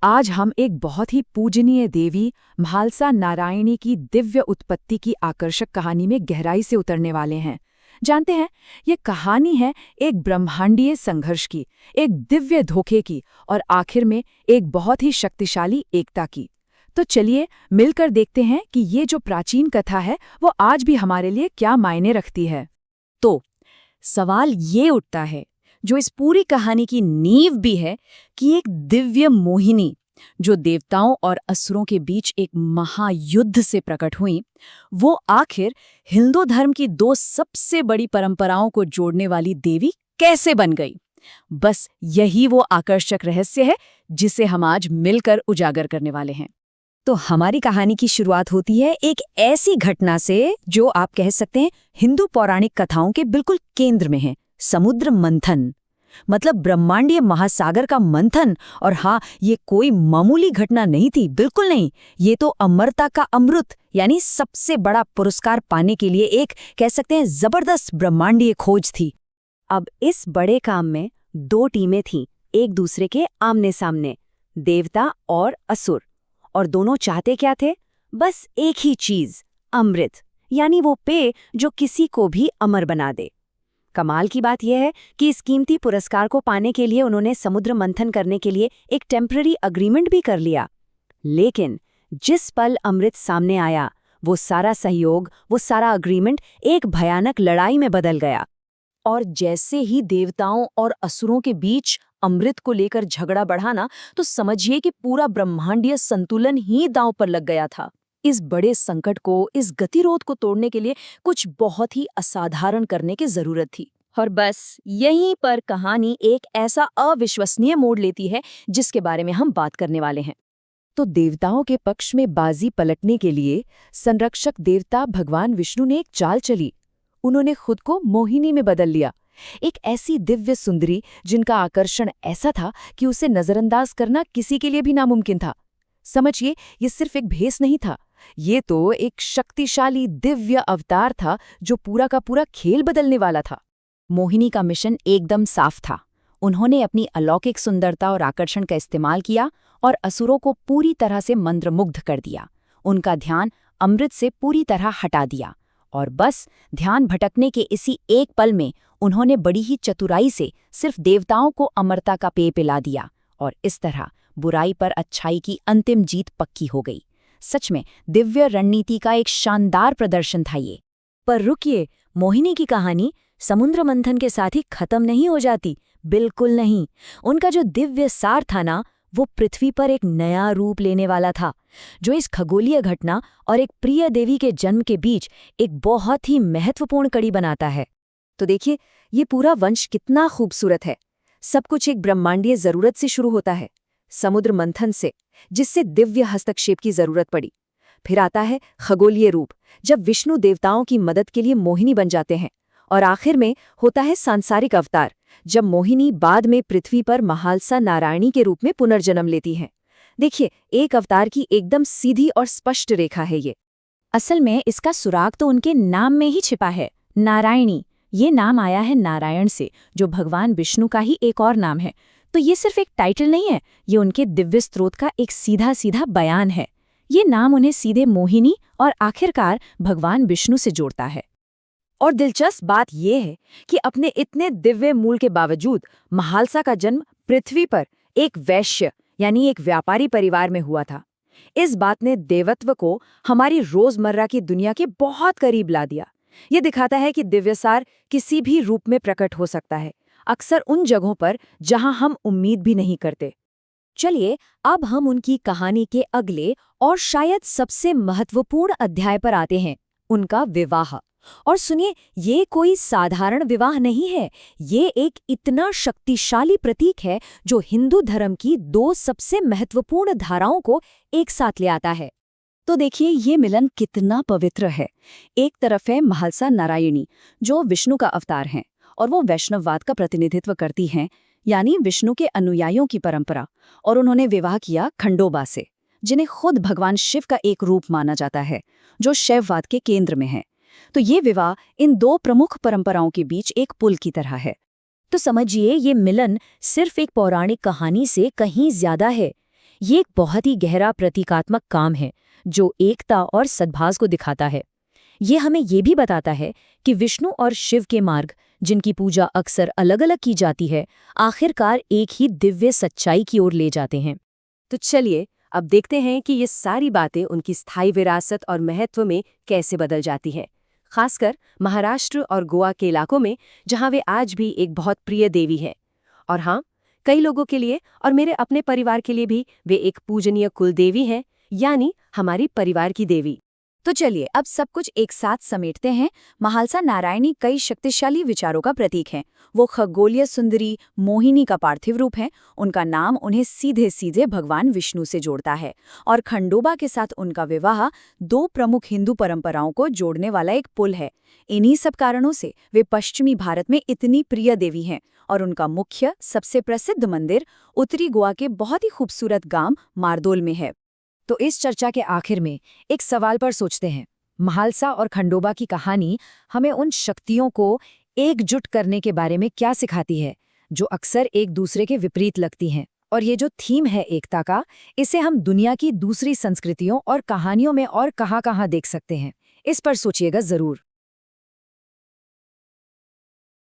आज हम एक बहुत ही पूजनीय देवी म्हालसा नारायणी की दिव्य उत्पत्ति की आकर्षक कहानी में गहराई से उतरने वाले हैं। जानते हैं, ये कहानी है एक ब्रह्मांडीय संघर्ष की, एक दिव्य धोखे की और आखिर में एक बहुत ही शक्तिशाली एकता की। तो चलिए मिलकर देखते हैं कि ये जो प्राचीन कथा है वो आज भी हमारे लिए क्या मायने रखती है। तो सवाल ये उठता है, जो इस पूरी कहानी की नींव भी है, कि एक दिव्य मोहिनी जो देवताओं और असुरों के बीच एक महायुद्ध से प्रकट हुई, वो आखिर हिंदू धर्म की दो सबसे बड़ी परंपराओं को जोड़ने वाली देवी कैसे बन गई। बस यही वो आकर्षक रहस्य है जिसे हम आज मिलकर उजागर करने वाले हैं। तो हमारी कहानी की शुरुआत होती है एक ऐसी घटना से जो आप कह सकते हैं हिंदू पौराणिक कथाओं के बिल्कुल केंद्र में है, समुद्र मंथन। मतलब ब्रह्मांडीय महासागर का मंथन। और हाँ, ये कोई मामूली घटना नहीं थी, बिल्कुल नहीं। ये तो अमरता का अमृत यानी सबसे बड़ा पुरस्कार पाने के लिए एक कह सकते हैं जबरदस्त ब्रह्मांडीय खोज थी। अब इस बड़े काम में दो टीमें थीं, एक दूसरे के आमने सामने, देवता और असुर। और दोनों चाहते क्या थे? बस एक ही चीज, अमृत, यानी वो पेय जो किसी को भी अमर बना दे। कमाल की बात यह है कि इस कीमती पुरस्कार को पाने के लिए उन्होंने समुद्र मंथन करने के लिए एक टेम्पररी अग्रीमेंट भी कर लिया। लेकिन जिस पल अमृत सामने आया, वो सारा सहयोग, वो सारा अग्रीमेंट एक भयानक लड़ाई में बदल गया। और जैसे ही देवताओं और असुरों के बीच अमृत को लेकर झगड़ा बढ़ा ना, तो समझिए कि पूरा ब्रह्मांडीय संतुलन ही दांव पर लग गया था। इस बड़े संकट को, इस गतिरोध को तोड़ने के लिए कुछ बहुत ही असाधारण करने की जरूरत थी। और बस यहीं पर कहानी एक ऐसा अविश्वसनीय मोड़ लेती है जिसके बारे में हम बात करने वाले हैं। तो देवताओं के पक्ष में बाजी पलटने के लिए संरक्षक देवता भगवान विष्णु ने एक चाल चली। उन्होंने खुद को मोहिनी में बदल लिया, एक ऐसी दिव्य सुंदरी जिनका आकर्षण ऐसा था कि उसे नजरअंदाज करना किसी के लिए भी नामुमकिन था। समझिए, ये सिर्फ एक भेस नहीं था, ये तो एक शक्तिशाली दिव्य अवतार था जो पूरा का पूरा खेल बदलने वाला था। मोहिनी का मिशन एकदम साफ था। उन्होंने अपनी अलौकिक सुंदरता और आकर्षण का इस्तेमाल किया और असुरों को पूरी तरह से मंत्रमुग्ध कर दिया। उनका ध्यान अमृत से पूरी तरह हटा दिया और बस ध्यान भटकने के इसी एक पल में उन्होंने बड़ी ही चतुराई से सिर्फ देवताओं को अमरता का पेय पिला दिया और इस तरह बुराई पर अच्छाई की अंतिम जीत पक्की हो गई। सच में दिव्य रणनीति का एक शानदार प्रदर्शन था ये। पर रुकिए, मोहिनी की कहानी समुद्र मंथन के साथ ही खत्म नहीं हो जाती, बिल्कुल नहीं। उनका जो दिव्य सार था ना, वो पृथ्वी पर एक नया रूप लेने वाला था, जो इस खगोलीय घटना और एक प्रिय देवी के जन्म के बीच एक बहुत ही महत्वपूर्ण कड़ी बनाता है। तो देखिए, ये पूरा वंश कितना खूबसूरत है। सब कुछ एक ब्रह्मांडीय जरूरत से शुरू होता है, समुद्र मंथन से, जिससे दिव्य हस्तक्षेप की जरूरत पड़ी। फिर आता है खगोलीय रूप, जब विष्णु देवताओं की मदद के लिए मोहिनी बन जाते हैं। और आखिर में होता है सांसारिक अवतार, जब मोहिनी बाद में पृथ्वी पर म्हालसा नारायणी के रूप में पुनर्जन्म लेती हैं। देखिए, एक अवतार की एकदम सीधी और स्पष्ट रेखा है ये। असल में इसका सुराग तो उनके नाम में ही छिपा है, नारायणी। ये नाम आया है नारायण से, जो भगवान विष्णु का ही एक और नाम है। तो ये सिर्फ एक टाइटल नहीं है, ये उनके दिव्य स्रोत का एक सीधा सीधा बयान है। ये नाम उन्हें सीधे मोहिनी और आखिरकार भगवान विष्णु से जोड़ता है। और दिलचस्प बात यह है कि अपने इतने दिव्य मूल के बावजूद म्हालसा का जन्म पृथ्वी पर एक वैश्य यानी एक व्यापारी परिवार में हुआ था। इस बात ने देवत्व को हमारी रोजमर्रा की दुनिया के बहुत करीब ला दिया। ये दिखाता है कि दिव्यसार किसी भी रूप में प्रकट हो सकता है, अक्सर उन जगहों पर जहां हम उम्मीद भी नहीं करते। चलिए, अब हम उनकी कहानी के अगले और शायद सबसे महत्वपूर्ण अध्याय पर आते हैं, उनका विवाह। और सुनिए, ये कोई साधारण विवाह नहीं है, ये एक इतना शक्तिशाली प्रतीक है जो हिंदू धर्म की दो सबसे महत्वपूर्ण धाराओं को एक साथ ले आता है। तो देखिए, ये मिलन कितना पवित्र है। एक तरफ है म्हालसा नारायणी, जो विष्णु का अवतार हैं और वो वैष्णववाद का प्रतिनिधित्व करती हैं, यानी विष्णु के अनुयायियों की परंपरा। और उन्होंने विवाह किया खंडोबा से, जिन्हें खुद भगवान शिव का एक रूप माना जाता है, जो शैववाद के केंद्र में है। तो ये विवाह इन दो प्रमुख परंपराओं के बीच एक पुल की तरह है। तो समझिए, ये मिलन सिर्फ एक पौराणिक कहानी से कहीं ज्यादा है। ये एक बहुत ही गहरा प्रतीकात्मक काम है जो एकता और सद्भाव को दिखाता है। ये हमें ये भी बताता है कि विष्णु और शिव के मार्ग, जिनकी पूजा अक्सर अलग-अलग की जाती है, आखिरकार एक ही दिव्य सच्चाई की ओर ले जाते हैं। तो चलिए अब देखते हैं कि ये सारी बातें उनकी स्थायी विरासत और महत्व में कैसे बदल जाती हैं, खासकर महाराष्ट्र और गोवा के इलाकों में, जहां वे आज भी एक बहुत प्रिय देवी है। और हाँ, कई लोगों के लिए और मेरे अपने परिवार के लिए भी वे एक पूजनीय कुल देवी हैं, यानी हमारी परिवार की देवी। तो चलिए अब सब कुछ एक साथ समेटते हैं। महालसा नारायणी कई शक्तिशाली विचारों का प्रतीक है। वो खगोलीय सुंदरी मोहिनी का पार्थिव रूप है। उनका नाम उन्हें सीधे सीधे भगवान विष्णु से जोड़ता है, और खंडोबा के साथ उनका विवाह दो प्रमुख हिंदू परंपराओं को जोड़ने वाला एक पुल है। इन्हीं सब कारणों से वे पश्चिमी भारत में इतनी प्रिय देवी हैं, और उनका मुख्य सबसे प्रसिद्ध मंदिर उत्तरी गोवा के बहुत ही खूबसूरत गांव मारदोल में है। तो इस चर्चा के आखिर में एक सवाल पर सोचते हैं। महालसा और खंडोबा की कहानी हमें उन शक्तियों को एकजुट करने के बारे में क्या सिखाती है, जो अक्सर एक दूसरे के विपरीत लगती हैं? और ये जो थीम है एकता का, इसे हम दुनिया की दूसरी संस्कृतियों और कहानियों में और कहाँ-कहाँ देख सकते हैं? इस पर सोचिएगा जरूर।